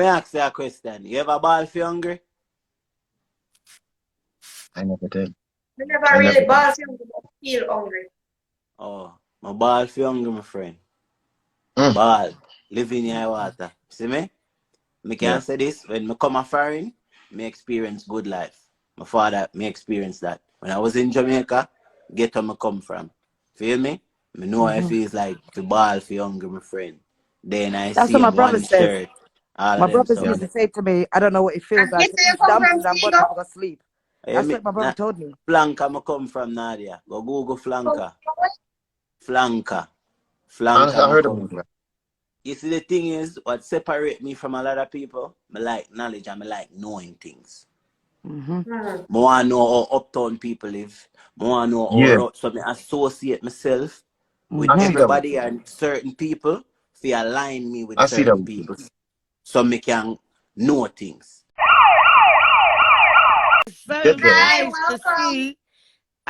me ask you a question. You ever ball for hungry? I never did. I never really ball feel hungry. Oh, my ball for hungry, my friend. Mm. Ball. Live in your water. See me? Me can Yeah. say this. When me come a foreign, me experience good life. My father, me experience that. When I was in Jamaica, get where me come from. Feel me? Me know how it feels like to ball for hungry, my friend. Then I That's see what my him brother one says. shirt. All of My them brothers stuff. used to say to me, I don't know what it feels And like get to you eat come from dumplings and Stigo? bun for sleep. That's what my brother told me. Flanker, me come from Nadia. Go Google flanker. Flanker. I Flanker, me heard come about from. that. You see, the thing is, what separate me from a lot of people, I like knowledge and I like knowing things. Mm-hmm. I want to know how uptown people live. I want to know how Yeah. rough, so I associate myself with I see that one. everybody and certain people to align me with I see that certain one. people so I can know things. It's so Get there. Hi, nice to welcome. see.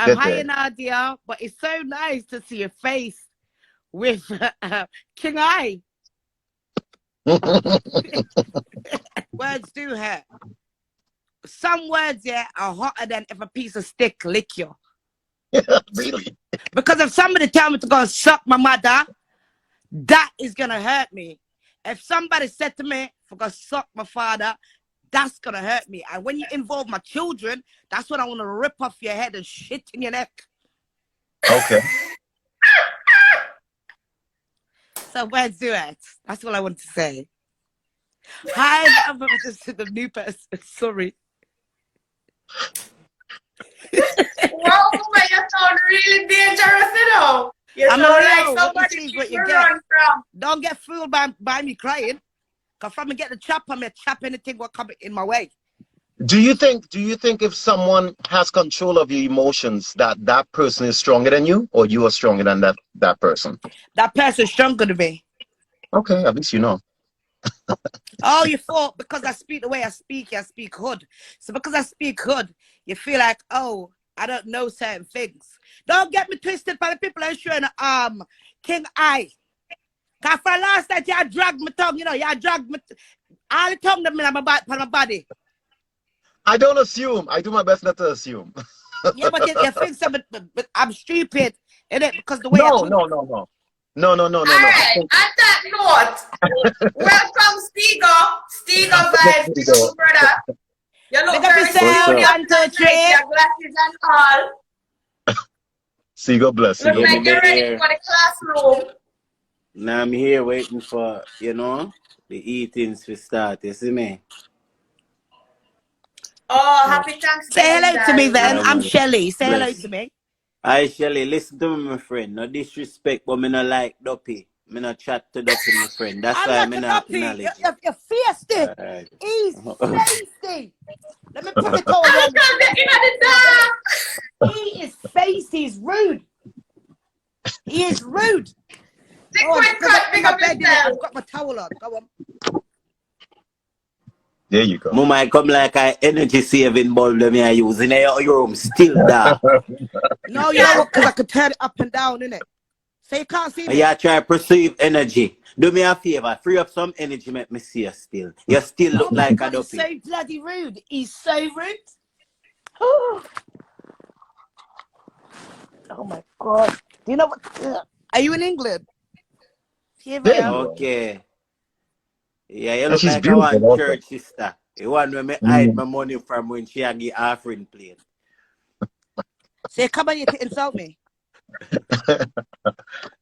Get Hi, there. Nadia. But it's so nice to see your face with King I. Words do hurt. Some words, yeah, are hotter than if a piece of stick lick you. Really? Because if somebody tell me to go and suck my mother, that is gonna hurt me. If somebody said to me to go suck my father, that's gonna hurt me. And when you involve my children, that's when I want to rip off your head and shit in your neck. Okay. So words do it. That's all I want to say. Hi, I'm just to the new person. Sorry. Wow, Mama, you sound really dangerous, you know. You I'm sound a like Leo. What you somebody see is you what you can get. run from. Don't get fooled by me crying. Cause from me get the chop, I'm gonna chop anything what come in my way. Do you think if someone has control of your emotions that that person is stronger than you or you are stronger than that person? That person's stronger than me. Okay, at least you know. Oh, you thought because I speak the way I speak hood. So because I speak hood, you feel like, oh, I don't know certain things. Don't get me twisted by the people who showing King I. Cause for last night you dragged my tongue, you know, you dragged me all the tongue that me on my body. I don't assume. I do my best not to assume. Yeah, but you think so, but I'm stupid, innit? Because the way I No, talk. no, no, no. No, no, no, no, All no. right, on that note, welcome, Stigo. Stigo vibes, big up, brother. You look Big up very yourself, studious 1, 2, tonight, 3. your glasses and all. See, God bless. See, Look God Yeah, like bless. you're ready for the classroom. Now I'm here waiting for, the eatings to start. You see me? Oh, Yeah. happy Thanksgiving, Say hello to me darling. then. Yeah, I'm man. Shelly. Say hello Bless. to me. Hi, Shelly. Listen to me, my friend. No disrespect, but me not like Duppy. Me not chat to Duppy, my friend. That's I'm why not me a not duppy. acknowledge you. You're feisty. Alright. He's feisty. Let me put the towel I around can't get in the dark. He is feisty. He's rude. He is rude. Stick Oh, with because I'm cut, in big my up bed, innit? yourself. I've got my towel on. Go on. There you go. Mama, I come like a energy saving bulb that me I use in your room. Still dark. No, you know what? Because I could turn it up and down, innit? So you can't see And me. you try to perceive energy. Do me a favor. Free up some energy, make me see you still. You still Oh look my like a God, he's so Duppy. bloody rude. He's so rude. Oh my God. Do you know what? Are you in England? Here I There am. you are. Okay. Yeah, you And look she's like a beautiful one also. church sister. The one where me hide Mm. my money from when she a give offering plate. So you come on here to insult me.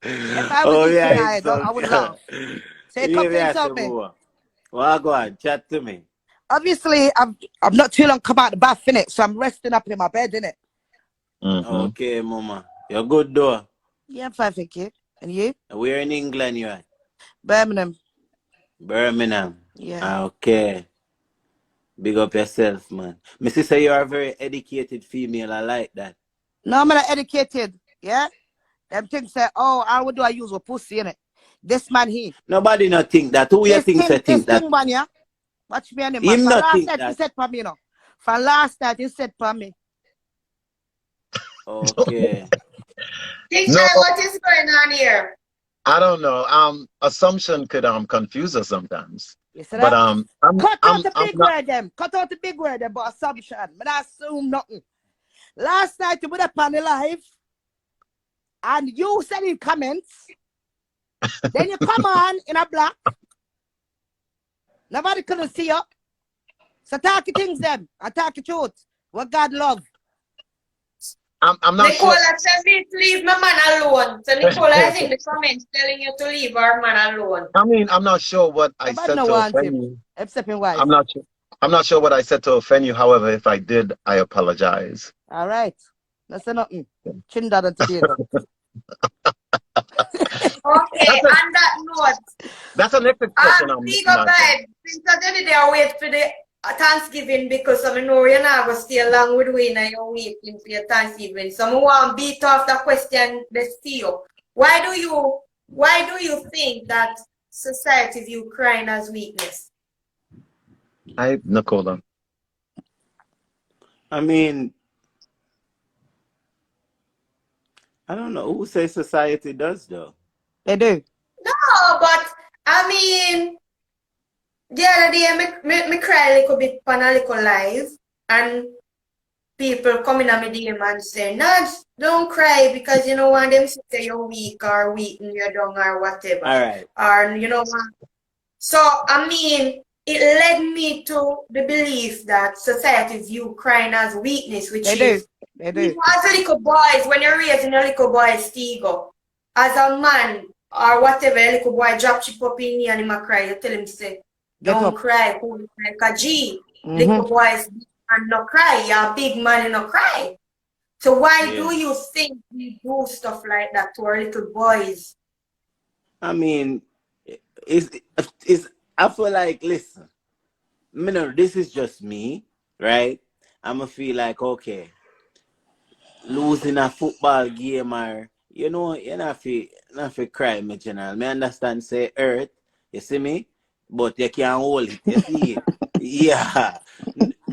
If I was Oh you, yeah, King I, it's don't, I so would laugh. So you come yeah, to yeah, insult some me. more. Well, go on, chat to me. Obviously, I'm not too long come out the bath, innit? So I'm resting up in my bed, innit? Mm-hmm. Okay, mama. You're good though. Yeah, I'm fine, thank you. And you? We're in England, you at? Birmingham. Birmingham. Yeah. Okay. Big up yourself, man. My sister, you are a very educated female. I like that. No, I'm not educated. Yeah? Them things say, oh, how do I use a pussy, innit? This man here. Nobody not think that. Who you think say This think that? thing man, yeah? Watch me and him, man. Him For not last think night, he that. said for me, you know. For last night, he said for me. Okay. King No, I, what is going on here? I don't know. Assumption could confuse us sometimes. You see But that? Cut out the I'm big not. word them. Cut out the big word them, but assumption. But I assume nothing. Last night you put up on the live and you said in comments, then you come on in a black. Nobody couldn't see you. So talk your things them. I talk your truth. What God love. I'm not sure. Nicola said me to leave my man alone. So Nicola, I think the comments telling you to leave our man alone. I mean, I'm not sure what I Nobody said no to want offend him. you. Except in wife. I'm not sure. I'm not sure what I said to offend you. However, if I did, I apologize. All right. That's nothing. Chinda and Tobago. Okay, That's a, on that note, that's the next expression I'm speak looking up, at. babe. Since the other day I wait for the Thanksgiving because I know you're not going to stay along with me in your week for your Thanksgiving. So I want to beat off the question let's see you. Why do you think that society view crying as weakness? Hi, Nicola. I mean, I don't know who says society does though. They do. No, but I mean, the other day me cry a little bit on a little live and people coming at me DM and say, Nudge, don't cry because you know want them to say you're weak or weak and you're down or whatever. All right. Or you know what? So I mean it led me to the belief that society view crying as weakness, which They do. is They do. as a little boys, when you're raising a little boy's ego, as a man or whatever, a little boy drop chip up in here and him a cry, you tell him say, Get don't up. cry, hold it like a G. Mhm. Little boys and no cry, you're a big man and no cry. So why Yeah. do you think we do stuff like that to our little boys? I mean, it's I feel like, listen, this is just me, right? I'ma feel like, okay, losing a football game or you're not fi cry, me general. Me understand say hurt, you see me? But you can't hold it. You see it? Yeah.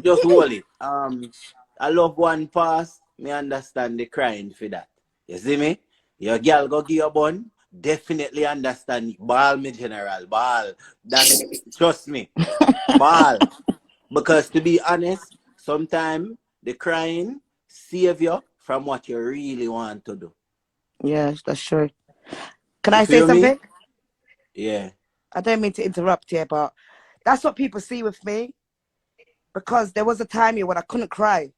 Just hold it. A loved one pass, me understand the crying for that. You see me? Your girl go give you a bun, definitely understand. Ball, me general, ball. That's trust me. Ball. Because to be honest, sometimes the crying save you from what you really want to do. Yes, that's true. Can You I say feel me? something? Yeah. I don't mean to interrupt here, but that's what people see with me. Because there was a time here when I couldn't cry.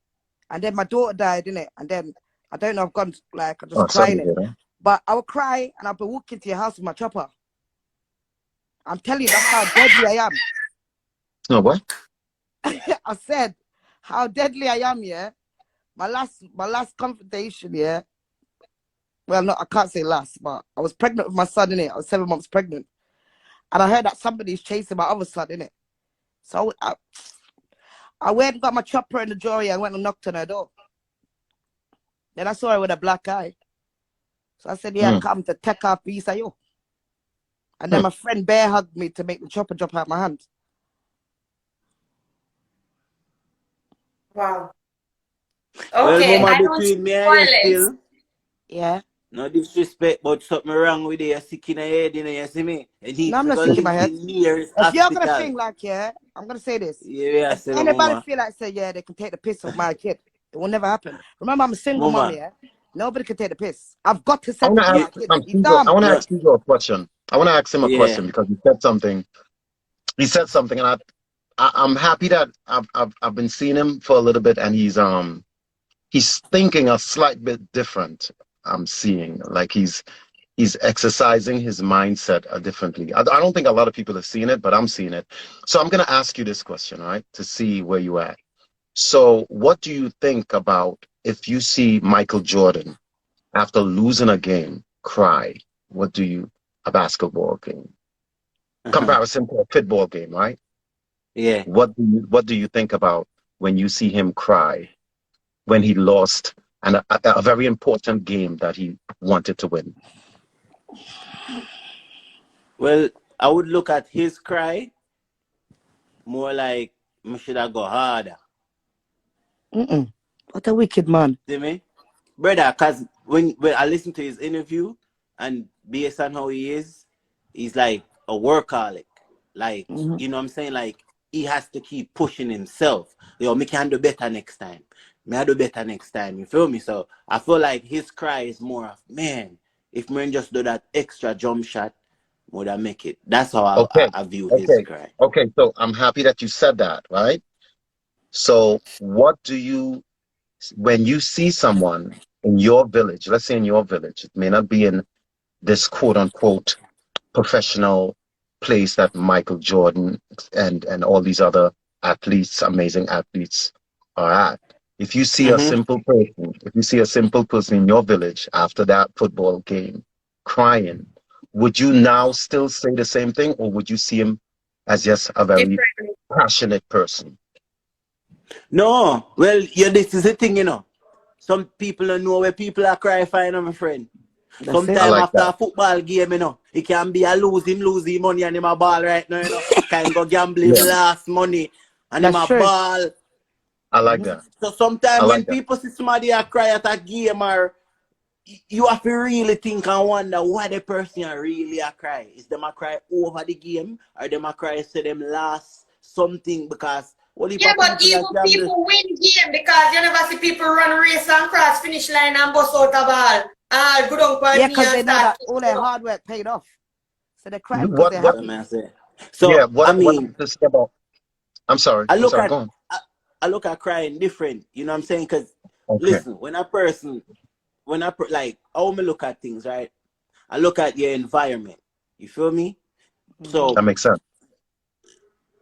And then my daughter died, innit? And then I don't know, I've gone like I'm just Oh, sorry crying to it. hear that. But I would cry and I'll be walking to your house with my chopper. I'm telling you, that's how deadly I am. No, what? I said how deadly I am, yeah. My last confrontation, yeah. Well, no, I can't say last, but I was pregnant with my son, innit? I was 7 months pregnant. And I heard that somebody's chasing my other son, innit? So I went and got my chopper in the drawer and went and knocked on her door. Then I saw her with a black eye. So I said, yeah, Mm. come to take off piece of you. And then my friend bear hugged me to make the chopper drop out my hand. Wow. Well, Okay, mama, I don't between see me and you violence. still, Yeah. no disrespect, but something wrong with you. You're sick in the head, you see me? You need No, I'm to not go sick in my live head. in nearest If you're going to hospital. think like, yeah, I'm going to say this. Yeah, I If say, anybody mama. feel like, say, yeah, they can take the piss of my kid, it will never happen. Remember, I'm a single mom, Mama. yeah? Nobody can take the piss. I've got to I want to separate ask my kids. He's Steve, I dumb. want to No. ask Steve a question. I want to ask him a Yeah. question because he said something. He said something, and I'm happy that I've been seeing him for a little bit, and he's thinking a slight bit different. I'm seeing like he's exercising his mindset differently. I don't think a lot of people have seen it, but I'm seeing it. So I'm going to ask you this question, right, to see where you at. So what do you think about if you see Michael Jordan after losing a game cry? What do you a basketball game comparison to a football game, right? Yeah. What do you think about when you see him cry when he lost a very important game that he wanted to win? Well, I would look at his cry more like I should have go harder. What a wicked man. See me? Brother, because when I listen to his interview and based on how he is, he's like a workaholic. Like, Mhm. you know what I'm saying? Like, he has to keep pushing himself. Yo, me can do better next time. Me I do better next time. You feel me? So I feel like his cry is more of, man, if man just do that extra jump shot, would I make it? That's how Okay, I view his okay, cry. okay. So I'm happy that you said that, right? So what do you, when you see someone in your village, let's say in your village, it may not be in this quote unquote professional place that Michael Jordan and all these other athletes, amazing athletes, are at. If you see a Mm-hmm. simple person, if you see a simple person in your village after that football game crying, would you now still say the same thing, or would you see him as just a very Differently. passionate person? No, well, yeah, this is the thing, you know. Some people don't know where people are crying for, you know, my friend. That's I it. Sometime like after that. a football game, you know, it can be a lose him money and him a ball right now, you know. Can go gamble him Yeah, last money and him That's a true. ball. I like Mhm. that. So I sometimes when like that. people see somebody a cry at a game, or you have to really think and wonder why the person are really a cry. Is them a cry over the game, or them a cry say them lost something? Because all heap Yeah, of but people even that gamble. people win game because you never see people run race and cross finish line and bust out a ball. Go down for Yeah, knee because and they know start that all their hard work paid off. So they're crying because What, they're what, So happy. man say. yeah, So I what I mean, have to say about, I I'm look sorry, at go on. I look at crying different. You know what I'm saying? Because Okay. listen, like how me look at things, right? I look at your environment. You feel me? Hmm. That So makes sense.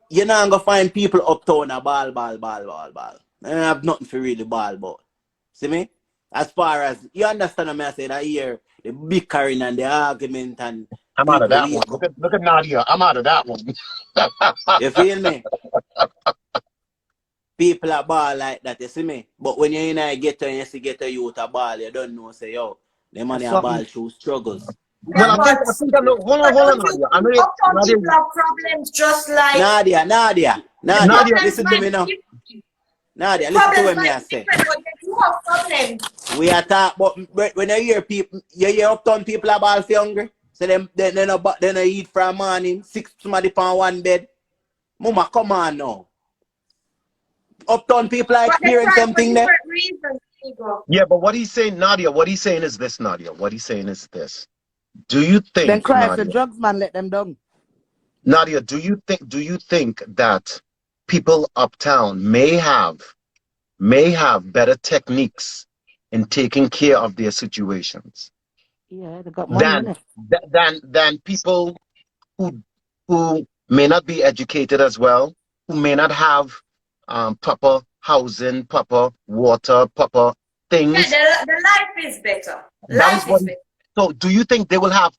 you're not gonna find people uptown a ball. They don't have nothing for really ball ball. See me? As far as you understand what I say, I hear the bickering and the argument and I'm out of people that one. wake up. Look at Nadia. I'm out of that one. You feel me? People are ball like that, you see me? But when you're in a ghetto and you see ghetto youth a ball, you don't know, say, yo, the That's money a ball something. through struggles. Well, yeah, but I think I know. but Hold on, don't you Nadia. I know think you, uptown Nadia, people have problems just like the Nadia, Nadia. problems listen to might me now. be Nadia, listen to problems what me might I be say. different, but they do have problems. We are talk, but when you hear people, you hear uptown people are ball for hungry. So they no eat from morning, six somebody on one bed. Mama, come on now. Uptown people are But they experience cry for something there. different reasons, ego. Yeah, but what he's saying, Nadia, what he's saying is this, Nadia. What he's saying is this. Do you Then think, cry for Nadia? drugs, man, let them down. Nadia, do you think that people uptown may have better techniques in taking care of their situations Yeah, they got money, than innit? than people who may not be educated as well, who may not have proper housing, proper water, proper Yeah, things. the life is better. That is Life what. is better. So, do you think they will have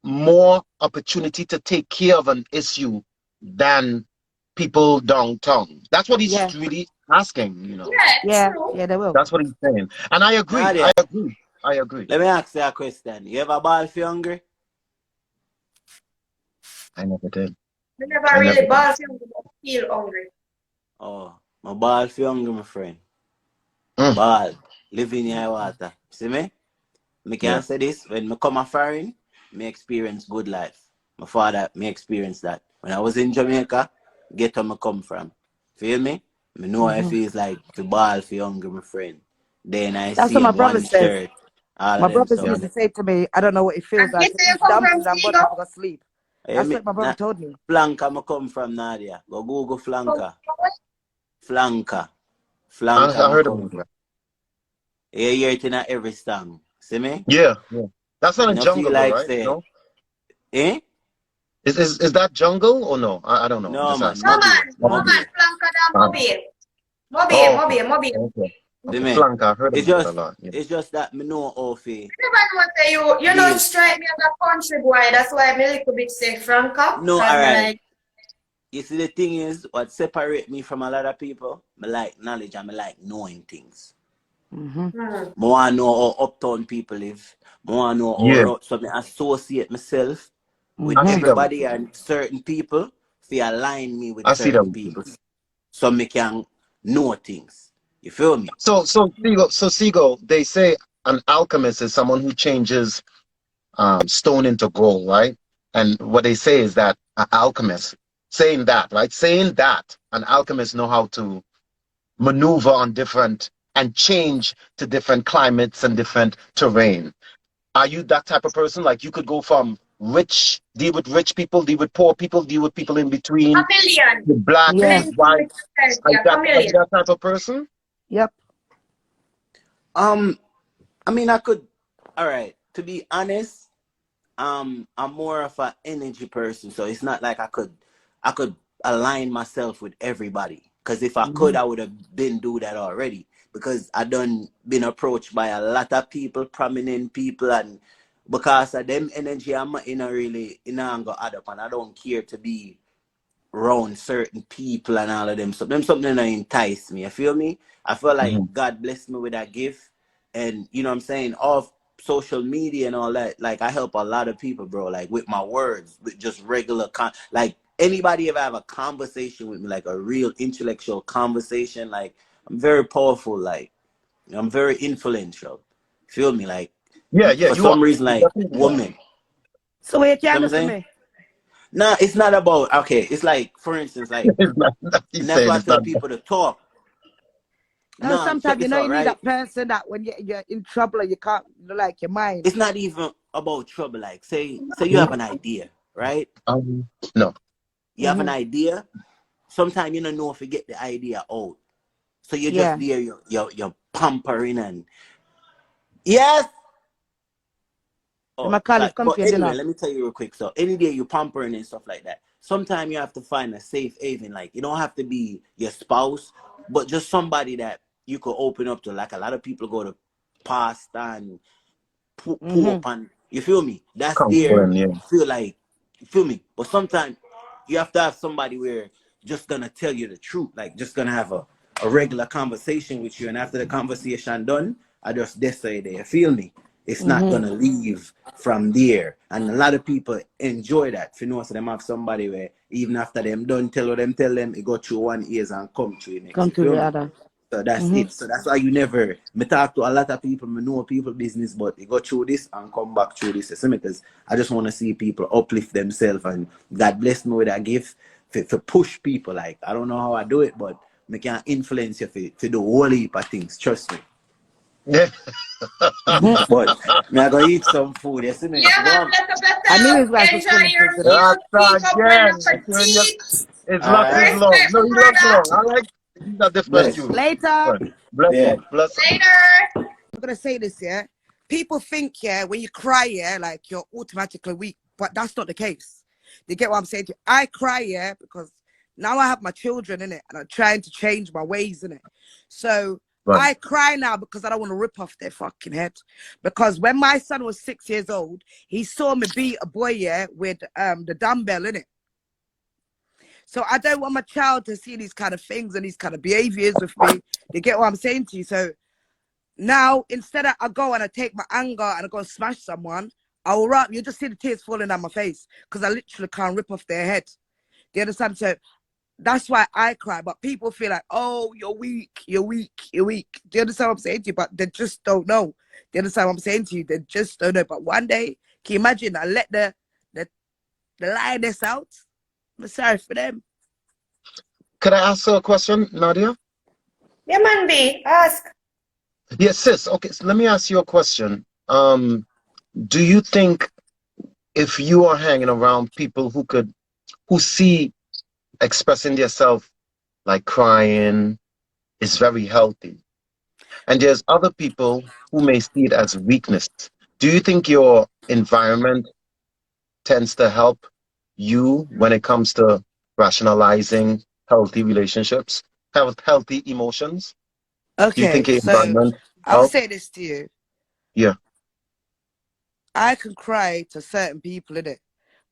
more opportunity to take care of an issue than people downtown? That's what he's Yeah, really asking. You know, Yeah, yeah, true. yeah, they will. that's what he's saying, and I agree. I Nadia, agree. I agree. let me ask you a question. You ever ball for hungry? I never did. We never I never really did. ball you but feel hungry. Oh, my ball for hungry, my friend. Mm, Ball. Live in your water. See me? Me yeah, can say this. When me come a foreign, me experience good life. My father, me experience that. When I was in Jamaica, get where me come from. Feel me? Me know how it Hmm. feels like to ball for hungry, my friend. Then I That's see what my him brother one says. shirt, all of My them brothers yeah. used something. to say to me, I don't know what it feels And like get to you eat come from dumplings and Tigo? bun to go sleep. Hey, That's me, what my brother na, told me. Flanker me come from Nadia. Go Google From Flanker. Tigo? Flanker. I Flanker me heard come about from. that. You hear it in every song. See me? Yeah, yeah. That's not a No feel jungle, though, like right? say, No. eh? Is that jungle or no? I don't know. I'm No just man, asking. No Mobile. man, no Okay. man, Mobile. flanker than Uh, mobile. oh, okay. Mobile. Okay. See Okay. me? Flank. I heard It's about it a just lot. Yeah. it's just that me know how to I never know say you don't deal. strike me as a country boy. That's why I'm a little bit say Franca. No, Cause me alright. like, You see the thing is what separate me from a lot of people? Me like knowledge and me like knowing things. Hmm. hmm. Me wanna know how uptown people live. Me wanna know how Yeah. so me associate myself with I Hmm. see that with everybody you. and certain people to align me with I see that certain with you. people. So me can know things. You feel me? So they say an alchemist is someone who changes stone into gold, right? And what they say is that an alchemist, saying that, right? Saying that an alchemist know how to maneuver on different and change to different climates and different terrain. Are you that type of person? Like you could go from rich, deal with rich people, deal with poor people, deal with people in between, Chameleon. with black, Yeah. with white. Yeah, Are you chameleon. that type of person? Yep. I mean, I could. All right. To be honest, I'm more of an energy person, so it's not like I could align myself with everybody. Because if I could, Mhm. I would have been do that already. Because I done been approached by a lot of people, prominent people, and because of them energy, I'm in a really in a go add up, and I don't care to be around certain people and all of them. So them something that entice me. You feel me? I feel like Mhm. God blessed me with that gift. And you know what I'm saying? Off social media and all that, like I help a lot of people, bro. Like with my words, with just regular like anybody ever have a conversation with me, like a real intellectual conversation, like I'm very powerful, like I'm very influential. Feel me? Like Yeah, yeah, for you are. some reason, You like definitely are. women. So wait, You you know what I'm listen saying? me. No, it's not about okay. It's like, for instance, like He's and that's saying why I it's tell not. people to talk. No, No, check sometimes you this know you out, need right? that person that when you're in trouble and you can't like your mind. It's not even about trouble. Like, say you have Mhm. an idea, right? No. You have an Mm-hmm. idea. Sometimes you don't know if you get the idea out. So you're just Yeah. there, you're pampering and yes. The Oh, McAuliffe, like, come but for your anyway, dinner. let me tell you real quick. So any day you pampering and stuff like that. Sometimes you have to find a safe haven. Like you don't have to be your spouse, but just somebody that you could open up to. Like a lot of people go to pasta and Mm-hmm. poop and you feel me? That's Mm-hmm. there. Conquering, yeah. Feel like you feel me? But sometimes you have to have somebody where just gonna tell you the truth, like just gonna have a regular conversation with you, and after the conversation done, I just decide there. You feel me? It's not Mm-hmm. gonna leave from there, and a lot of people enjoy that. If you know, so them have somebody where even after them done tell them, it go through one ears and come through next. Come You to feel the me? other. So that's Mm-hmm. it. So that's why you never. Me talk to a lot of people. Me know people business, but they go through this and come back through this. You see me? Because I just want to see people uplift themselves, and God bless me with that gift for push people. Like I don't know how I do it, but me can influence you for do whole heap of things. Trust me. Yeah. Mm-hmm. But me I go eat some food. You see me? Yeah, man, Go. bless up I knew yourself. his wife was Enjoy coming for your dinner. meal. Rasta Keep up on again. your It's when you, petite. his All luck is right. long. Respect No, my he luck long. brother. I like these are different Bless. youth. Later. Bless Yeah. up. Bless up. Later. I'm gonna say this, yeah. People think, yeah, when you cry, yeah, like you're automatically weak, but that's not the case. You get what I'm saying? I cry, yeah, because now I have my children in it, and I'm trying to change my ways in it. So Right. I cry now because I don't want to rip off their fucking head. Because when my son was 6 years old, he saw me beat a boy, yeah, with the dumbbell in it. So I don't want my child to see these kind of things and these kind of behaviors with me. You get what I'm saying to you? So now, instead of I go and I take my anger and I go and smash someone, I will rap. You just see the tears falling down my face because I literally can't rip off their head. Do you understand? So that's why I cry. But people feel like, oh, you're weak, you're weak, you're weak. Do you understand what I'm saying to you? But they just don't know. Do you understand what I'm saying to you? They just don't know. But one day, can you imagine? I let the lioness out. I'm sorry for them. Could I ask her a question, Nadia? Yeah, man, B. Ask. Yes, sis. Okay, so let me ask you a question. Do you think if you are hanging around people who see expressing themselves like crying is very healthy, and there's other people who may see it as weakness, do you think your environment tends to help you when it comes to rationalizing healthy relationships, healthy emotions? Do you think Okay, your so environment I'll help? say this to you. Yeah. I can cry to certain people in it.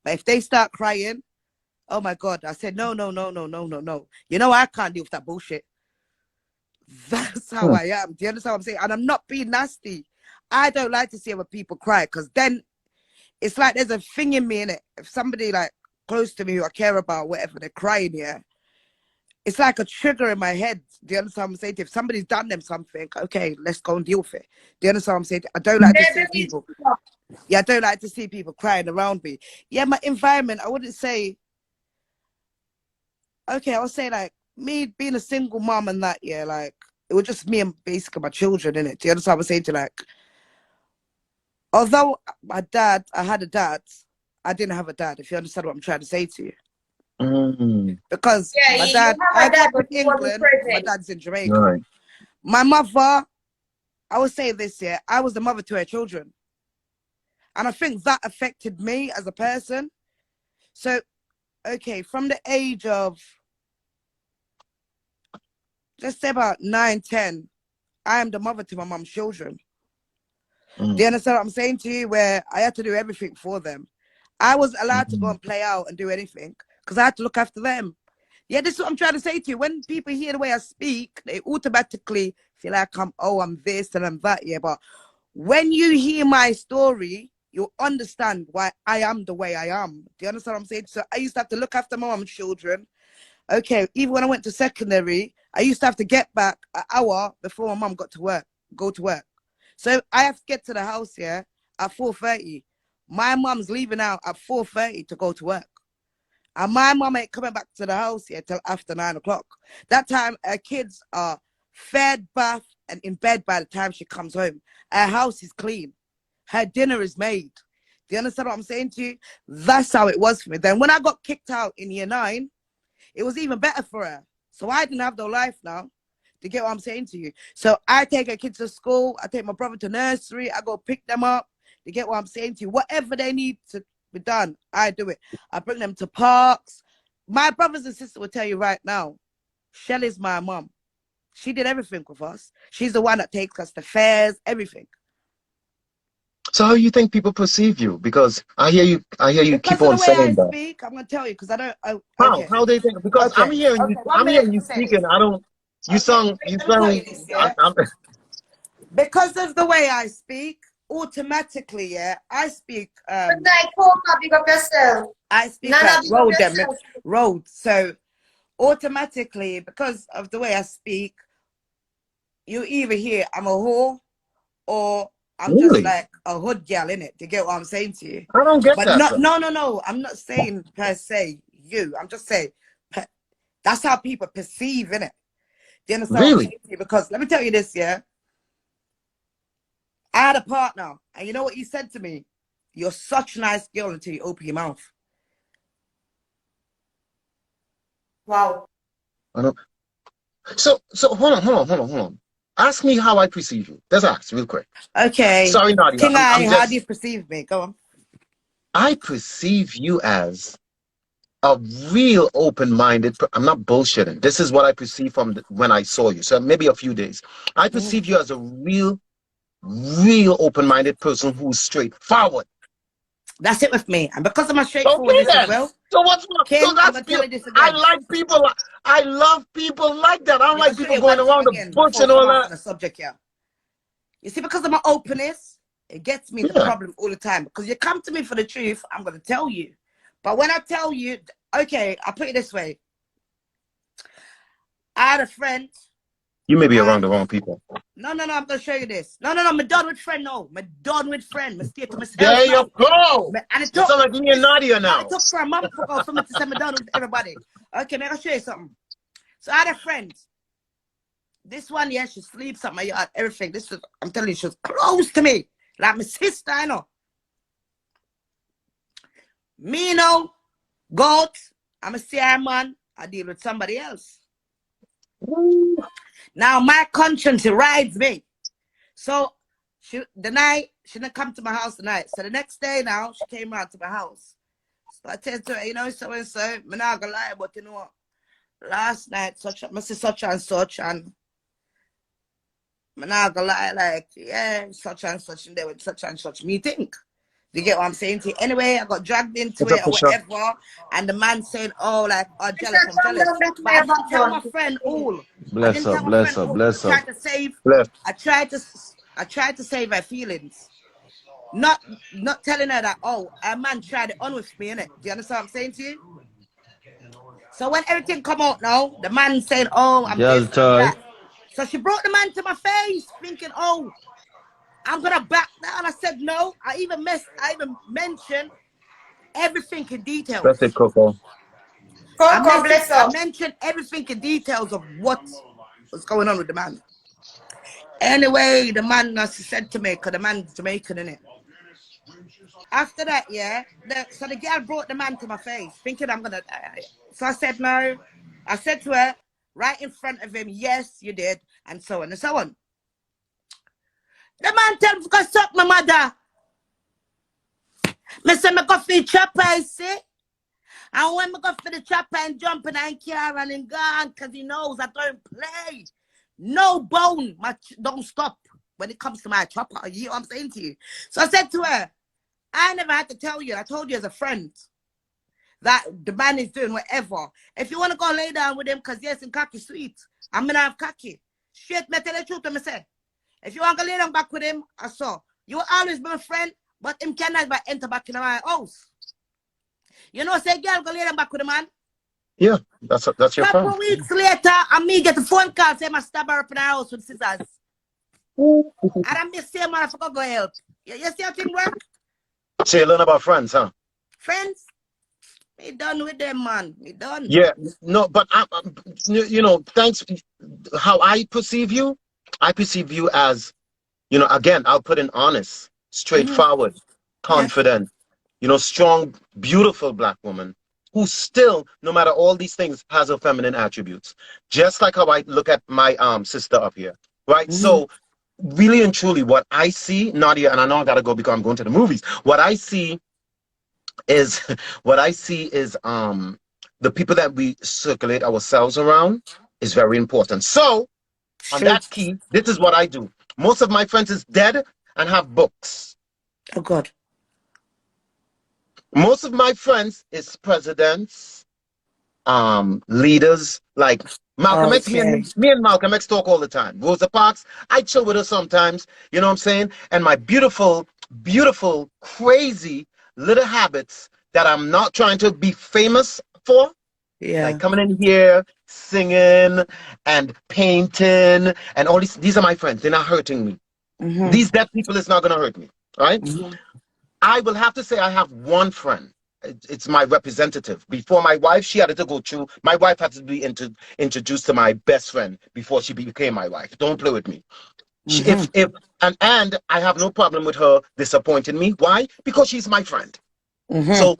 But if they start crying, oh my God, I said, no, no, no, no, no, no, no. You know, I can't deal with that bullshit. That's how Hmm. I am. Do you understand what I'm saying? And I'm not being nasty. I don't like to see other people cry because then it's like there's a thing in me in it. If somebody like close to me who I care about, whatever, they're crying, yeah, it's like a trigger in my head. Do you understand what I'm saying? If somebody's done them something, okay, let's go and deal with it. Do you understand what I'm saying? I don't like to There see needs people. to Yeah, I don't like to see people crying around me. Yeah, my environment, I wouldn't say. okay, I would say like me being a single mom and that, yeah, like it was just me and basically my children in it. Do you understand what I'm saying to you? Like, although I had a dad, I didn't have a dad, if you understand what I'm trying to say to you. Mm, Because Yeah, my you dad, have I a grew dad, up but in he wasn't England, my present. dad's in Jamaica. right. My mother, I would say this, yeah, I was the mother to her children. And I think that affected me as a person. So, okay, from the age of, let's say about 9, 10, I am the mother to my mom's children. Mm, Do you understand what I'm saying to you? Where I had to do everything for them. I was allowed to go mm. and play out and do anything because I had to look after them. Yeah, this is what I'm trying to say to you. When people hear the way I speak, they automatically feel like I'm this and I'm that. Yeah, but when you hear my story, you'll understand why I am the way I am. Do you understand what I'm saying? So I used to have to look after my mom's children. Okay, even when I went to secondary, I used to have to get back an hour before my mom go to work. So I have to get to the house here at 4:30. My mom's leaving out at 4:30 to go to work. And my mom ain't coming back to the house yet till after 9 o'clock. That time, her kids are fed, bathed, and in bed by the time she comes home. Her house is clean. Her dinner is made. Do you understand what I'm saying to you? That's how it was for me. Then when I got kicked out in year 9, it was even better for her. So I didn't have no life now. To get what I'm saying to you. So I take her kids to school. I take my brother to nursery. I go pick them up. To get what I'm saying to you. Whatever they need to be done, I do it. I bring them to parks. My brothers and sisters will tell you right now, Shelly's my mom. She did everything with us. She's the one that takes us to fairs, everything. So how you think people perceive you? Because I hear you keep Because of on the way I saying that. speak, I'm gonna tell you because I don't. How? Okay, How they think? Because okay, okay. I'm 1 minute. hearing Let you me say this. speaking. I don't. Okay, You let me tell you sound. this. Yeah, I'm because of the way I speak, automatically, yeah, I speak Good night, Coca, big up yourself. Nana, like big up road them yourself. road. So automatically, because of the way I speak, you either hear I'm a whore or I'm just really. like a hood gal in it. To get what I'm saying to you? I don't get But that, not, sir. no. I'm not saying per se you. I'm just saying that's how people perceive in it. Do you understand what I'm Really? saying to you? Because let me tell you this, yeah. I had a partner, and you know what he said to me? You're such a nice girl until you open your mouth. Wow. I don't. So hold on. Ask me how I perceive you. Let's ask real quick. Okay. Sorry, Nadia. I'm How do you just. perceive me? Go on. I perceive you as a real open-minded. I'm not bullshitting. This is what I perceive from when I saw you. So maybe a few days. I Mhm. perceive you as a real open-minded person who's straightforward. That's it with me. And because of my Okay straightforwardness as then. well, So what's wrong? So King, I'm that's going to tell pure. you this I again. like people. I love people like that. I don't Let me like show people you going one thing around the again bush before we and come all off on that. the subject here. You see, because of my openness, it gets me into Yeah. problem all the time. Because you come to me for the truth, I'm going to tell you. But when I tell you, okay, I'll put it this way. I had a friend, You may be around and the wrong people. no, I'm going to show you this. No, I'm done with friend, no. I'm done with friend. I stay to myself There you now. go. And it You took, sound like me and Nadia no, it now. took for a month ago for me to say I'm done with everybody. Okay, man, I'll show you something. So I had a friend. This one, yeah, she sleeps at my yard, everything. This was, I'm telling you, she was close to me. Like my sister, I know. Me, you know, goat, I'm a CR man, I deal with somebody else. Now my conscience rides me. So the night, she didn't come to my house tonight. So the next day now, she came round to my house. So I said to her, you know, so and so, I'm not gonna lie, but you know what? Last night, such and such, and I'm not gonna lie, like, yeah, such and such, and there with such and such meeting. Do you get what I'm saying to you? Anyway, I got dragged into What's up, it or Pusha? whatever, and the man saying, oh, like, oh, I jealous, said, I'm come jealous. down back to But I my didn't tell my background. friend all. I Bless didn't up, tell my friend bless up, all because bless up. Left. I tried to save her feelings. Not telling her that, oh, a man tried it on with me, innit? Do you understand what I'm saying to you? So when everything come out now, the man saying, oh, I'm Girl this and I'm toy. that. So she brought the man to my face, thinking, oh, I'm gonna back down. I said no. I even mentioned everything in That's details. it, Coco. God bless I her. mentioned everything in details of what was going on with the man. Anyway, the man said to me, because the man's Jamaican, innit? After that, yeah, so the girl brought the man to my face, thinking I'm gonna die. So I said no. I said to her, right in front of him, yes, you did, and so on and so on. The man tell me to go suck my mother. Me say me go for the chopper, you see? And when me go for the chopper and jumping and carrying and gone, because he knows I don't play. No bone, don't stop when it comes to my chopper. You know what I'm saying to you? So I said to her, I never had to tell you. I told you as a friend that the man is doing whatever. If you want to go lay down with him, because yes, in cocky sweet, I'm going to have cocky. Straight, me tell the truth to me say. If you want to lay down back with him, I saw. You will always be my friend, but him cannot enter back in my house. You know, say, girl, go lay down back with the man. Yeah, that's your friend. Couple weeks later, and me get a phone call saying I stab her up in her house with scissors. And I'm the same man, I forgot go help. You see how thing work? So you learn about friends, huh? Friends, me done with them, man. Me done. Yeah, no, but you know, thanks. How I perceive you as, you know, again, I'll put in honest, straightforward, confident, you know, strong, beautiful black woman who still, no matter all these things, has her feminine attributes. Just like how I look at my sister up here, right? So really and truly, what I see, Nadia, and I know I gotta go because I'm going to the movies. What I see is the people that we circulate ourselves around is very important. So on that key, this is what I do. Most of my friends is dead and have books. Oh God. Most of my friends is presidents, leaders like Malcolm X. Me and Malcolm X talk all the time. Rosa Parks, I chill with her sometimes. You know what I'm saying? And my beautiful, beautiful, crazy little habits that I'm not trying to be famous for. Yeah. Like coming in here, singing and painting and all these are my friends. They're not hurting me. These dead people is not gonna hurt me. Right? I will have to say I have one friend. It's my representative. Before my wife, she had to go through. My wife had to be introduced to my best friend before she became my wife. Don't play with me. And I have no problem with her disappointing me. Why? Because she's my friend. So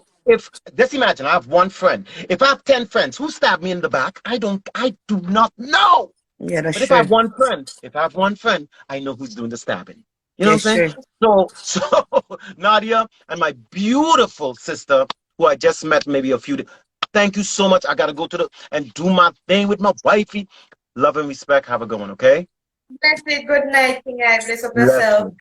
just imagine I have one friend. If I have 10 friends who stab me in the back, I do not know. Yeah, that's but true. if I have one friend, I know who's doing the stabbing. You know what I'm saying? So Nadia and my beautiful sister, who I just met maybe a few days. Thank you so much. I gotta go and do my thing with my wifey. Love and respect. Have a good one, okay? Bless it. Good night, King. I bless up Bless yourself. you.